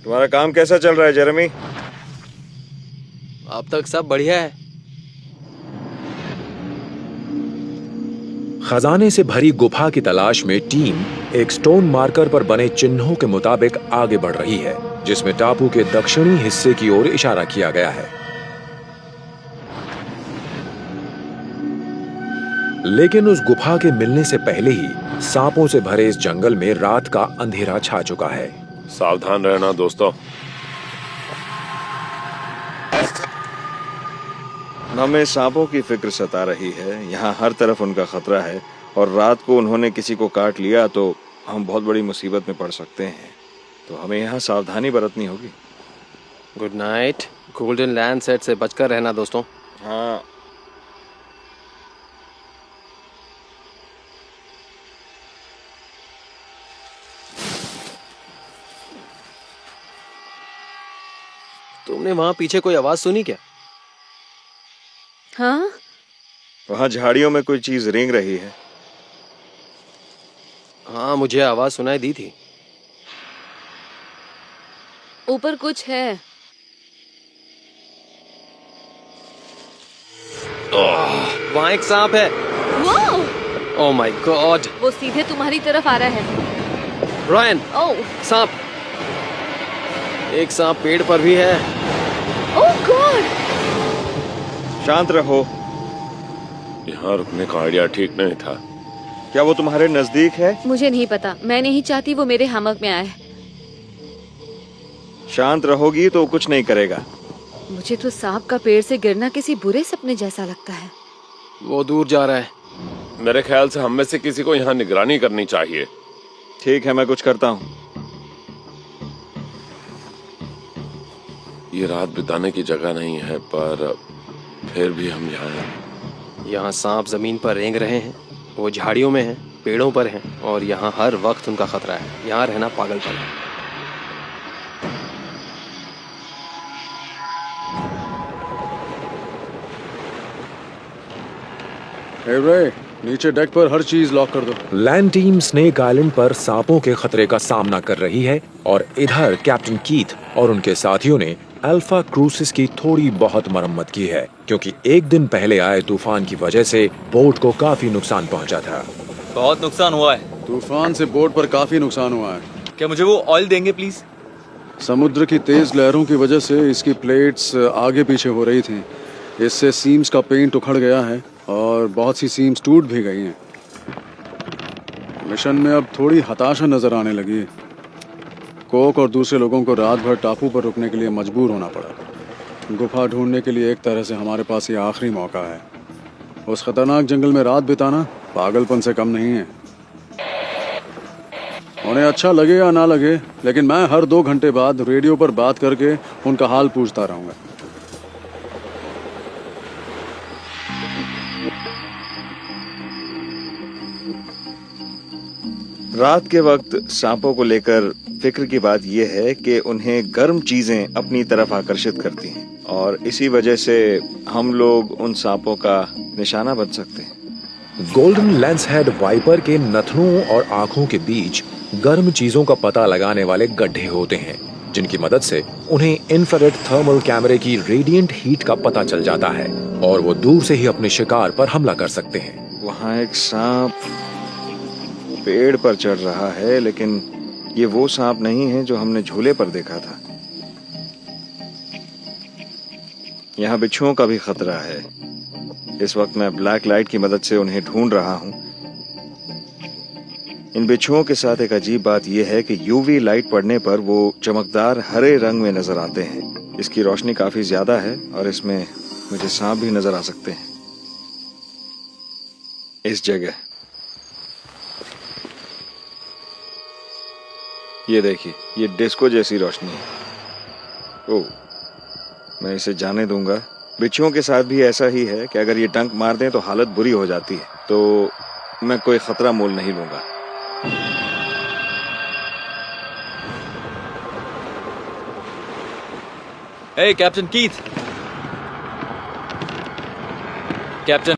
तुम्हारा काम कैसा चल रहा है जेरेमी? अब तक सब बढ़िया है। खजाने से भरी गुफा की तलाश में टीम एक स्टोन मार्कर पर बने चिन्हों के मुताबिक आगे बढ़ रही है, जिसमें टापू के दक्षिणी हिस्से की ओर इशारा किया गया है। लेकिन उस गुफा के मिलने से पहले ही सांपों से भरे इस जंगल में रात का अंधेरा छा चुका है। सावधान रहना दोस्तों। हमें सांपों की फिक्र सता रही है। यहाँ हर तरफ उनका खतरा है और रात को उन्होंने किसी को काट लिया तो हम बहुत बड़ी मुसीबत में पड़ सकते हैं। तो हमें यहाँ सावधानी बरतनी होगी। Good night. गोल्डन लैंडसेट से बचकर रहना दोस्तों। हाँ, तुमने वहां पीछे कोई आवाज सुनी क्या? हाँ, वहाँ झाड़ियों में कोई चीज रेंग रही है। हाँ, मुझे आवाज सुनाई दी थी। ऊपर कुछ है। वहां एक सांप है। वो ओह माय गॉड। वो सीधे तुम्हारी तरफ आ रहा है। रायन, ओह सांप। एक सांप पेड़ पर भी है। ओह गॉड। शांत रहो। यहाँ रुकने का आइडिया ठीक नहीं था। क्या वो तुम्हारे नजदीक है? मुझे नहीं पता। मैं नहीं चाहती वो मेरे हमक में आए। शांत रहोगी तो कुछ नहीं करेगा। मुझे तो सांप का पेड़ से गिरना किसी बुरे सपने जैसा लगता है। वो दूर जा रहा है। मेरे ख्याल से हम में से किसी को यहाँ निगरानी करनी चाहिए। ठीक है, मैं कुछ करता हूँ। ये रात बिताने की जगह नहीं है, पर फिर भी हम यहाँ हैं। यहाँ सांप जमीन पर रेंग रहे हैं। वो झाड़ियों में हैं, पेड़ों पर हैं और यहाँ हर वक्त उनका खतरा है। यहाँ रहना पागलपन है। हे रे, नीचे डेक पर हर चीज लॉक कर दो। लैंड टीम स्नेक आइलैंड पर सांपों के खतरे का सामना कर रही है और इधर कैप्टन कीथ और उनके साथियों ने अल्फा क्रूसिस की थोड़ी बहुत मरम्मत की है, क्योंकि एक दिन पहले आए तूफान की वजह से बोट को काफी नुकसान पहुंचा था। बहुत नुकसान हुआ है। तूफान से बोट पर काफी नुकसान हुआ है। क्या मुझे वो ऑयल देंगे प्लीज? समुद्र की तेज लहरों की वजह से इसकी प्लेट्स आगे पीछे हो रही थी। इससे सीम्स का पेंट उखड़ गया है और बहुत सी सीम्स टूट भी गई हैं। मिशन में अब थोड़ी हताशा नजर आने लगी है। कोक और दूसरे लोगों को रात भर टापू पर रुकने के लिए मजबूर होना पड़ा। गुफा ढूंढने के लिए एक तरह से हमारे पास ये आखिरी मौका है। उस खतरनाक जंगल में रात बिताना पागलपन से कम नहीं है। उन्हें अच्छा लगे या ना लगे, लेकिन मैं हर 2 घंटे बाद रेडियो पर बात करके उनका हाल पूछता रहूंगा। रात के वक्त सांपों को लेकर फिक्र की बात यह है कि उन्हें गर्म चीजें अपनी तरफ आकर्षित करती हैं और इसी वजह से हम लोग उन सांपों का निशाना बन सकते हैं। गोल्डन लेंसहेड वाइपर के नथनों और आंखों के बीच गर्म चीजों का पता लगाने वाले गड्ढे होते हैं, जिनकी मदद से उन्हें इंफ्रारेड थर्मल कैमरे की रेडिएंट हीट का पता चल जाता है और वो दूर से ही अपने शिकार पर हमला कर सकते हैं। वहाँ एक सांप पेड़ पर चढ़ रहा है, लेकिन ये वो सांप नहीं है जो हमने झूले पर देखा था। यहाँ बिच्छुओं का भी खतरा है। इस वक्त मैं ब्लैक लाइट की मदद से उन्हें ढूंढ रहा हूँ। इन बिच्छुओं के साथ एक अजीब बात यह है कि यूवी लाइट पड़ने पर वो चमकदार हरे रंग में नजर आते हैं। इसकी रोशनी काफी ज्यादा है और इसमें मुझे सांप भी नजर आ सकते हैं। इस जगह ये देखिए, ये डिस्को जैसी रोशनी है। ओह, मैं इसे जाने दूंगा। बिच्छुओं के साथ भी ऐसा ही है कि अगर ये डंक मार दें तो हालत बुरी हो जाती है, तो मैं कोई खतरा मोल नहीं लूंगा। Hey, captain Keith. कैप्टन